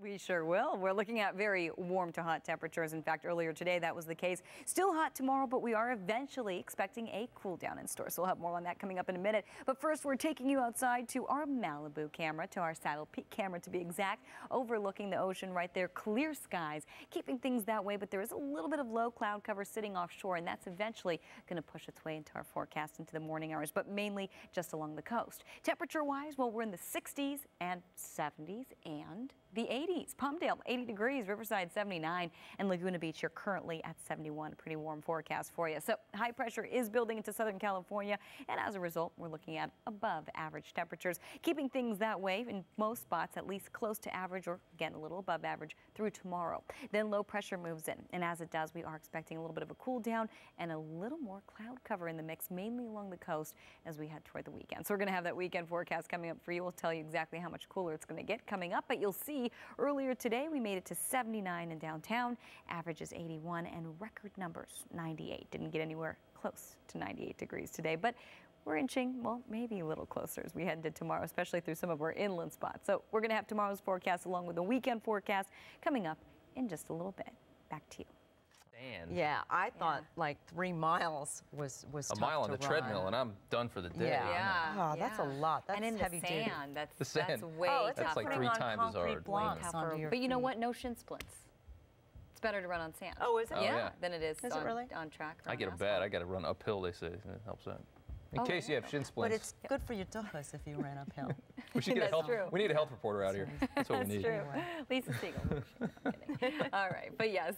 We sure will. We're looking at very warm to hot temperatures. In fact, earlier today, that was the case. Still hot tomorrow, but we are eventually expecting a cool down in store. So we'll have more on that coming up in a minute. But first, we're taking you outside to our Malibu camera, to our Saddle Peak camera to be exact, overlooking the ocean right there. Clear skies, keeping things that way, but there is a little bit of low cloud cover sitting offshore, and that's eventually going to push its way into our forecast into the morning hours, but mainly just along the coast. Temperature-wise, well, we're in the 60s and 70s and the 80s. Palmdale, 80 degrees, Riverside, 79, and Laguna Beach, you're currently at 71. Pretty warm forecast for you. So high pressure is building into Southern California, and as a result, we're looking at above average temperatures, keeping things that way in most spots, at least close to average or again a little above average through tomorrow. Then low pressure moves in, and as it does, we are expecting a little bit of a cool down and a little more cloud cover in the mix, mainly along the coast as we head toward the weekend. So we're going to have that weekend forecast coming up for you. We'll tell you exactly how much cooler it's going to get coming up, but you'll see earlier today we made it to 79 in downtown, average is 81, and record numbers 98. Didn't get anywhere close to 98 degrees today, but we're inching, well, maybe a little closer as we head into tomorrow, especially through some of our inland spots. So we're going to have tomorrow's forecast along with the weekend forecast coming up in just a little bit. Back to you. Yeah, I thought like 3 miles was a mile on the treadmill, and I'm done for the day. Yeah. Oh, that's a lot. That's and in heavy the sand, duty. That's way tougher. That's like 3 times as hard. But you know what? No shin splints. It's better to run on sand. Oh, is it? Yeah, than it is, really? on track. I get a bad. I got to run uphill, they say. It helps out. In case you have shin splints. But it's good for your toes if you ran uphill. We should get we need a health reporter out here. That's what we need. True. Lisa Siegel. All right, but yes,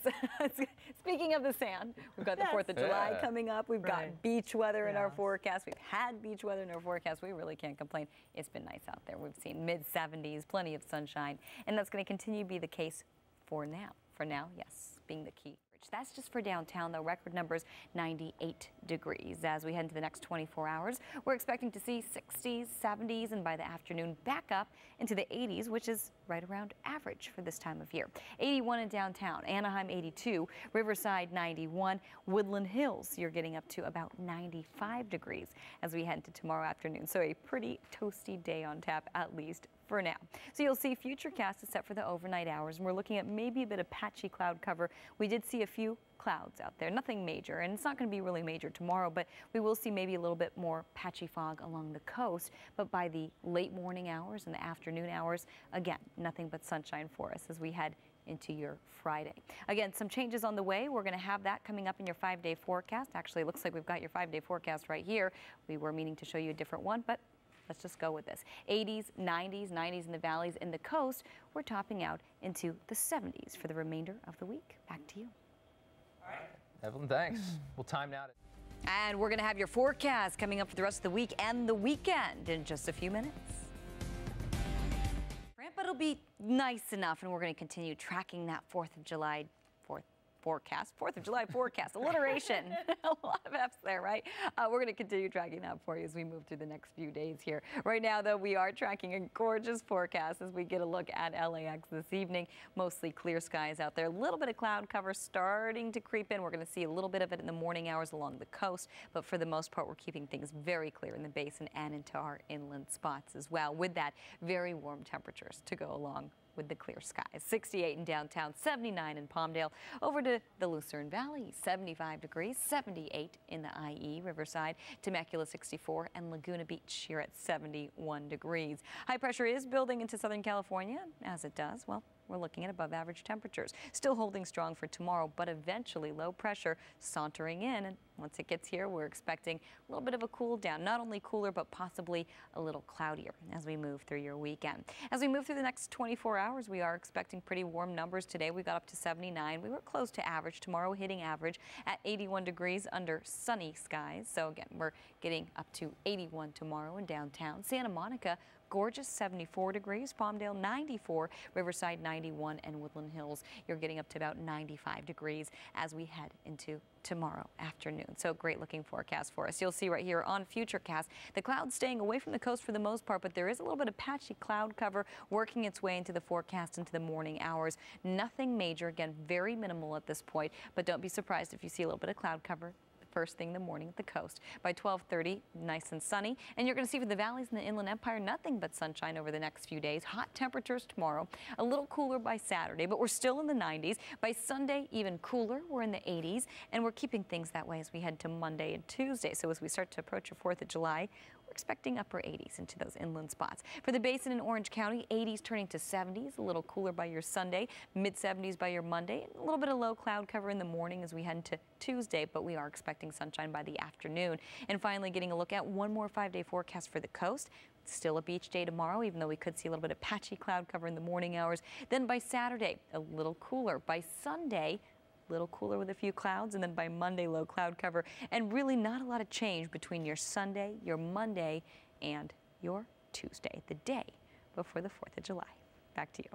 speaking of the sand, we've got the 4th of July coming up. We've got beach weather in our forecast. We've had beach weather in our forecast. We really can't complain. It's been nice out there. We've seen mid-70s, plenty of sunshine, and that's going to continue to be the case for now. For now, yes, being the key. That's just for downtown, though. Record numbers 98 degrees. As we head into the next 24 hours, we're expecting to see 60s, 70s, and by the afternoon back up into the 80s, which is right around average for this time of year. 81 in downtown, Anaheim 82, Riverside 91, Woodland Hills, you're getting up to about 95 degrees as we head into tomorrow afternoon. So a pretty toasty day on tap, at least for now. So you'll see futurecast is set for the overnight hours, and we're looking at maybe a bit of patchy cloud cover. We did see a few clouds out there, nothing major, and it's not going to be really major tomorrow, but we will see maybe a little bit more patchy fog along the coast. But by the late morning hours and the afternoon hours, again, nothing but sunshine for us as we head into your Friday. Again, some changes on the way. We're going to have that coming up in your 5-day forecast. Actually, it looks like we've got your 5-day forecast right here. We were meaning to show you a different one, but let's just go with this. 80s, 90s, 90s in the valleys. In the coast, we're topping out into the 70s for the remainder of the week. Back to you. All right. Evelyn, thanks. We'll time now. And we're going to have your forecast coming up for the rest of the week and the weekend in just a few minutes. But it'll be nice enough, and we're going to continue tracking that 4th of July forecast, alliteration, a lot of F's there, right? We're going to continue tracking that for you as we move through the next few days here. Right now, though, we are tracking a gorgeous forecast as we get a look at LAX this evening. Mostly clear skies out there. A little bit of cloud cover starting to creep in. We're going to see a little bit of it in the morning hours along the coast, but for the most part, we're keeping things very clear in the basin and into our inland spots as well, with that very warm temperatures to go along with the clear skies. 68 in downtown, 79 in Palmdale. Over to the Lucerne Valley, 75 degrees, 78 in the IE, Riverside, Temecula 64, and Laguna Beach here at 71 degrees. High pressure is building into Southern California. As it does, well, we're looking at above average temperatures. Still holding strong for tomorrow, but eventually low pressure sauntering in. And once it gets here, we're expecting a little bit of a cool down. Not only cooler, but possibly a little cloudier as we move through your weekend. As we move through the next 24 hours, we are expecting pretty warm numbers today. We got up to 79. We were close to average. Tomorrow hitting average at 81 degrees under sunny skies. So again, we're getting up to 81 tomorrow in downtown. Santa Monica, gorgeous 74 degrees, Palmdale 94, Riverside 91, and Woodland Hills, you're getting up to about 95 degrees as we head into tomorrow afternoon. So great looking forecast for us. You'll see right here on Futurecast, the clouds staying away from the coast for the most part, but there is a little bit of patchy cloud cover working its way into the forecast into the morning hours. Nothing major, again, very minimal at this point, but don't be surprised if you see a little bit of cloud cover first thing in the morning at the coast. By 12:30, nice and sunny. And you're going to see for the valleys in the Inland Empire, nothing but sunshine over the next few days. Hot temperatures tomorrow, a little cooler by Saturday, but we're still in the 90s. By Sunday, even cooler. We're in the 80s, and we're keeping things that way as we head to Monday and Tuesday. So as we start to approach the 4th of July, we're expecting upper 80s into those inland spots. For the basin in Orange County, 80s turning to 70s, a little cooler by your Sunday, mid-70s by your Monday, and a little bit of low cloud cover in the morning as we head into Tuesday, but we are expecting sunshine by the afternoon. And finally, getting a look at one more 5-day forecast for the coast. Still a beach day tomorrow, even though we could see a little bit of patchy cloud cover in the morning hours. Then by Saturday, a little cooler. By Sunday, little cooler with a few clouds, and then by Monday, low cloud cover, and really not a lot of change between your Sunday, your Monday, and your Tuesday, the day before the 4th of July. Back to you.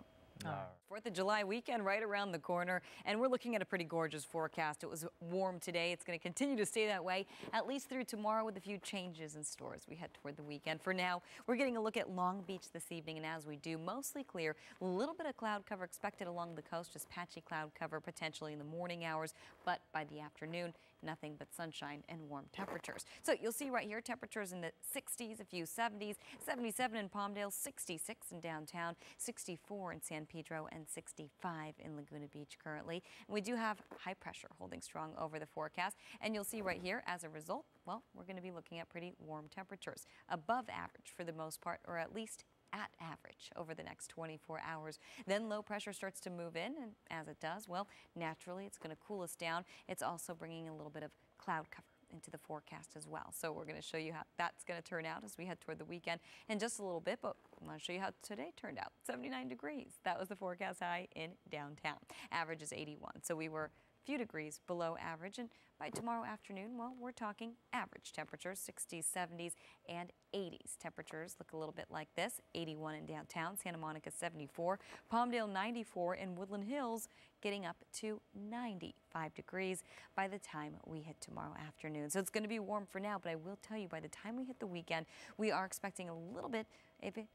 4th of July weekend right around the corner, and we're looking at a pretty gorgeous forecast. It was warm today. It's going to continue to stay that way at least through tomorrow, with a few changes in store as we head toward the weekend. For now, we're getting a look at Long Beach this evening, and as we do, mostly clear. A little bit of cloud cover expected along the coast, just patchy cloud cover potentially in the morning hours, but by the afternoon, nothing but sunshine and warm temperatures. So you'll see right here, temperatures in the 60s, a few 70s, 77 in Palmdale, 66 in downtown, 64 in San Pedro, and 65 in Laguna Beach currently. And we do have high pressure holding strong over the forecast. And you'll see right here, as a result, well, we're going to be looking at pretty warm temperatures, above average for the most part, or at least at average over the next 24 hours. Then low pressure starts to move in, and as it does, well, naturally it's going to cool us down. It's also bringing a little bit of cloud cover into the forecast as well. So we're going to show you how that's going to turn out as we head toward the weekend in just a little bit, but I'm going to show you how today turned out. 79 degrees. That was the forecast high in downtown. Average is 81. So we were a few degrees below average, and by tomorrow afternoon, well, we're talking average temperatures, 60s, 70s, and 80s. Temperatures look a little bit like this: 81 in downtown, Santa Monica 74, Palmdale 94, and Woodland Hills getting up to 95 degrees by the time we hit tomorrow afternoon. So it's going to be warm for now, but I will tell you, by the time we hit the weekend, we are expecting a little bit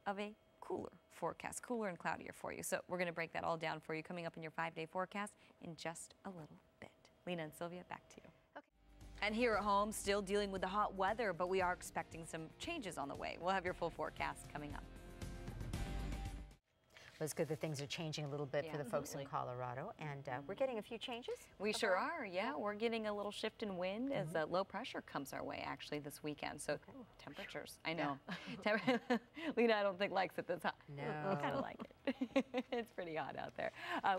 of a cooler forecast, cooler and cloudier for you. So we're going to break that all down for you coming up in your 5-day forecast in just a little bit. Lena and Sylvia, back to you. Okay. And here at home, still dealing with the hot weather, but we are expecting some changes on the way. We'll have your full forecast coming up. Well, it's good that things are changing a little bit for the folks in Colorado, and we're getting a few changes. We sure are, yeah. We're getting a little shift in wind as low pressure comes our way actually this weekend. So temperatures, I know. Lena, I don't think likes it this hot. No. We kind of like it. It's pretty hot out there.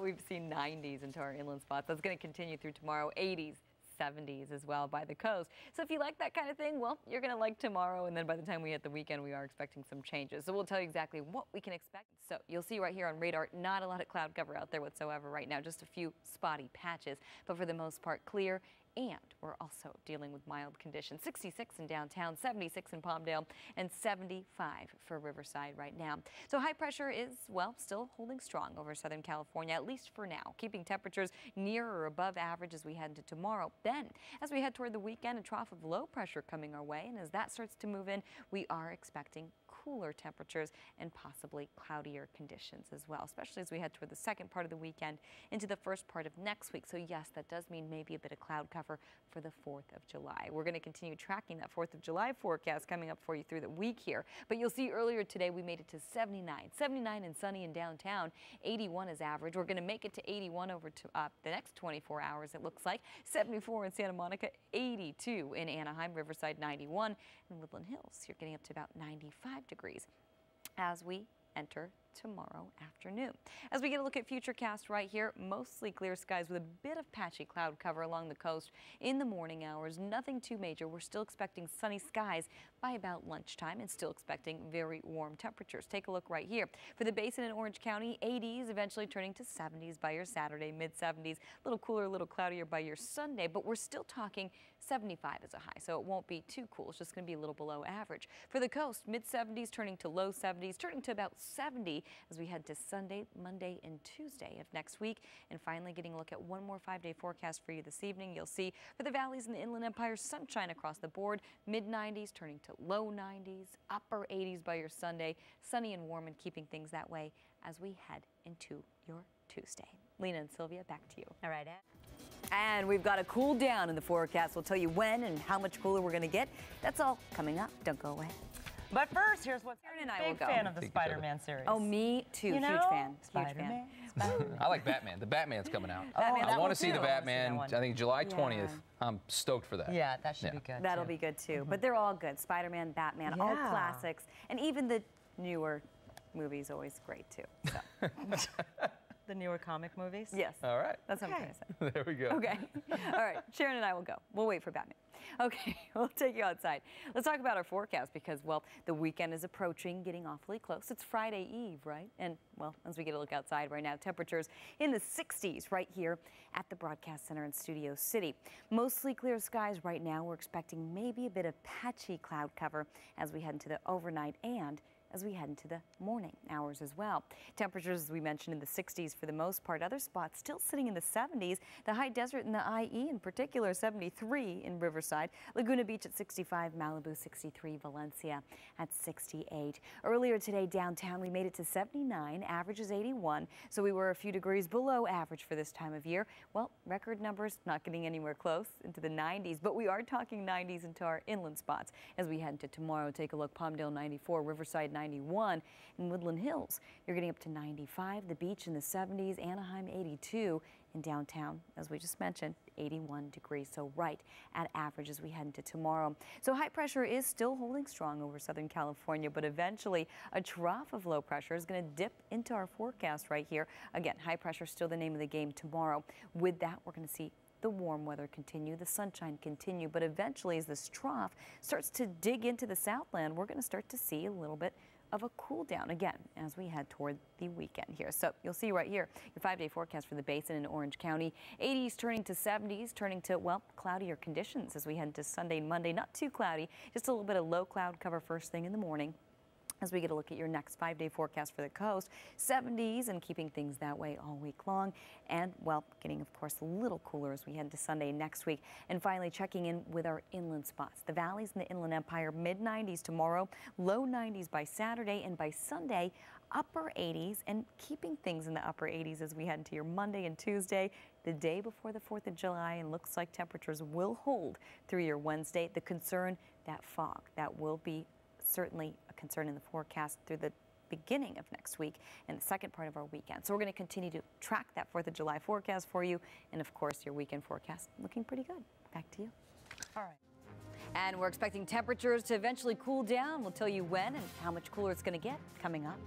We've seen 90s into our inland spots. That's going to continue through tomorrow, 80s. 70s as well by the coast. So if you like that kind of thing, well, you're going to like tomorrow. And then by the time we hit the weekend, we are expecting some changes. So we'll tell you exactly what we can expect. So you'll see right here on radar, not a lot of cloud cover out there whatsoever right now, just a few spotty patches, but for the most part clear. And we're also dealing with mild conditions. 66 in downtown, 76 in Palmdale, and 75 for Riverside right now. So high pressure is, well, still holding strong over Southern California, at least for now, keeping temperatures near or above average as we head into tomorrow. Then, as we head toward the weekend, a trough of low pressure coming our way, and as that starts to move in, we are expecting cooler temperatures and possibly cloudier conditions as well, especially as we head toward the second part of the weekend into the first part of next week. So yes, that does mean maybe a bit of cloud cover for the 4th of July. We're going to continue tracking that 4th of July forecast coming up for you through the week here. But you'll see earlier today we made it to 79 and sunny in downtown. 81 is average. We're going to make it to 81 over to the next 24 hours, it looks like. 74 in Santa Monica, 82 in Anaheim, Riverside 91, and Woodland Hills. You're getting up to about 95 degrees as we enter tomorrow afternoon. As we get a look at Futurecast right here, mostly clear skies with a bit of patchy cloud cover along the coast in the morning hours. Nothing too major. We're still expecting sunny skies by about lunchtime and still expecting very warm temperatures. Take a look right here. For the basin in Orange County, 80s eventually turning to 70s by your Saturday, mid-70s. A little cooler, a little cloudier by your Sunday, but we're still talking 75 as a high, so it won't be too cool. It's just going to be a little below average. For the coast, mid-70s turning to low 70s, turning to about 70 as we head to Sunday, Monday, and Tuesday of next week. And finally, getting a look at one more 5-day forecast for you this evening. You'll see for the valleys in the Inland Empire, sunshine across the board, mid-90s turning to low 90s, upper 80s by your Sunday, sunny and warm and keeping things that way as we head into your Tuesday. Lena and Sylvia, back to you. All right, Ed. And we've got a cool down in the forecast. We'll tell you when and how much cooler we're going to get. That's all coming up. Don't go away. But first, here's what's Aaron and I will big go. fan of the Spider-Man series. Oh, me too. You know? Huge fan. Huge Spider-Man. fan. I like Batman. The Batman's coming out. Batman's I cool want to see the too. Batman. I think July 20th. Yeah. I'm stoked for that. Yeah, that should be good. That'll too. be good too. But they're all good. Spider-Man, Batman, all Yeah. classics. And even the newer movies always great too. So. The newer comic movies? Yes. All right. That's what I'm trying to say. There we go. Okay. All right. Sharon and I will go. We'll wait for Batman. Okay. We'll take you outside. Let's talk about our forecast because, well, the weekend is approaching, getting awfully close. It's Friday Eve, right? And, well, as we get a look outside right now, temperatures in the 60s right here at the Broadcast Center in Studio City. Mostly clear skies right now. We're expecting maybe a bit of patchy cloud cover as we head into the overnight and as we head into the morning hours as well. Temperatures, as we mentioned, in the 60s for the most part. Other spots still sitting in the 70s. The high desert in the IE in particular, 73 in Riverside. Laguna Beach at 65, Malibu 63, Valencia at 68. Earlier today downtown we made it to 79, average is 81, so we were a few degrees below average for this time of year. Well, record numbers not getting anywhere close into the 90s, but we are talking 90s into our inland spots as we head into tomorrow. Take a look, Palmdale 94, Riverside 91, in Woodland Hills you're getting up to 95, the beach in the 70s, Anaheim 82, in downtown, as we just mentioned, 81 degrees, so right at average as we head into tomorrow. So high pressure is still holding strong over Southern California, but eventually a trough of low pressure is going to dip into our forecast right here. Again, high pressure still the name of the game tomorrow. With that, we're going to see the warm weather continue, the sunshine continue, but eventually as this trough starts to dig into the Southland, we're going to start to see a little bit of a cool down again as we head toward the weekend here. So you'll see right here your 5-day forecast for the basin in Orange County. 80s turning to 70s, turning to, well, cloudier conditions as we head into Sunday and Monday. Not too cloudy, just a little bit of low cloud cover first thing in the morning. As we get a look at your next 5-day forecast for the coast, 70s and keeping things that way all week long. And, well, getting, of course, a little cooler as we head to Sunday next week. And finally, checking in with our inland spots. The valleys in the Inland Empire, mid-90s tomorrow, low 90s by Saturday, and by Sunday, upper 80s, and keeping things in the upper 80s as we head into your Monday and Tuesday, the day before the 4th of July, and looks like temperatures will hold through your Wednesday. The concern, that fog, that will be certainly a concern in the forecast through the beginning of next week and the second part of our weekend. So we're going to continue to track that 4th of July forecast for you. And of course, your weekend forecast looking pretty good. Back to you. All right. And we're expecting temperatures to eventually cool down. We'll tell you when and how much cooler it's going to get coming up.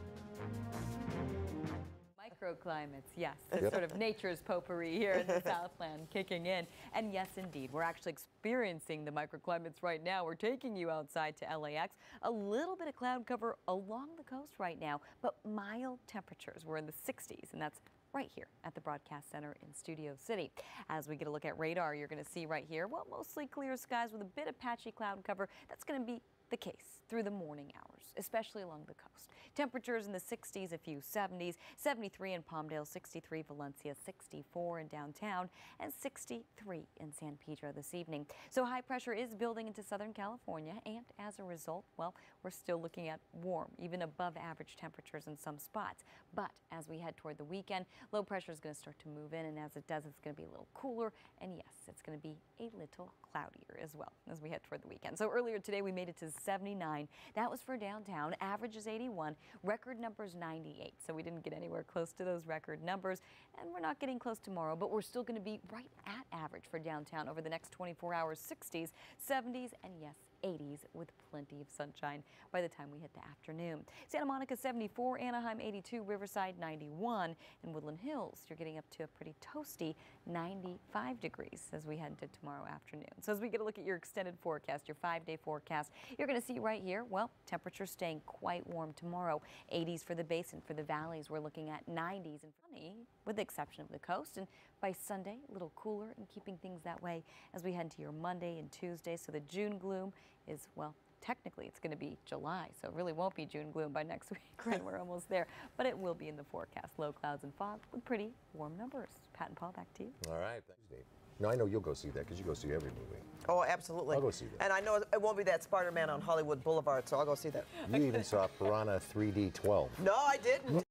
Microclimates, yes. It's sort of nature's potpourri here in the Southland kicking in. And yes, indeed, we're actually experiencing the microclimates right now. We're taking you outside to LAX. A little bit of cloud cover along the coast right now, but mild temperatures. We're in the 60s, and that's right here at the Broadcast Center in Studio City. As we get a look at radar, you're going to see right here, well, mostly clear skies with a bit of patchy cloud cover. That's going to be the case through the morning hours, especially along the coast. Temperatures in the 60s, a few 70s, 73 in Palmdale, 63 Valencia, 64 in downtown, and 63 in San Pedro this evening. So high pressure is building into Southern California, and as a result, well, we're still looking at warm, even above average temperatures in some spots. But as we head toward the weekend, low pressure is going to start to move in, and as it does, it's going to be a little cooler, and yes, it's going to be a little cloudier as well as we head toward the weekend. So earlier today, we made it to 79. That was for downtown. Average is 81. Record numbers 98. So we didn't get anywhere close to those record numbers. And we're not getting close tomorrow, but we're still going to be right at average for downtown over the next 24 hours. 60s, 70s, and yes, 80s with plenty of sunshine by the time we hit the afternoon. Santa Monica 74, Anaheim 82, Riverside 91, and Woodland Hills you're getting up to a pretty toasty 95 degrees as we head into tomorrow afternoon. So as we get a look at your extended forecast, your 5-day forecast, you're going to see right here, well, temperatures staying quite warm tomorrow. 80s for the basin. For the valleys, we're looking at 90s and sunny with the exception of the coast. And by Sunday, a little cooler and keeping things that way as we head into your Monday and Tuesday. So the June gloom is, well, technically it's going to be July, so it really won't be June gloom by next week, right? We're almost there, but it will be in the forecast. Low clouds and fog with pretty warm numbers. Pat and Paul, back to you. All right, thanks, Dave. No, I know you'll go see that because you go see every movie. Oh, absolutely. I'll go see that. And I know it won't be that Spider-Man on Hollywood Boulevard, so I'll go see that. You even saw Piranha 3D 12. No, I didn't.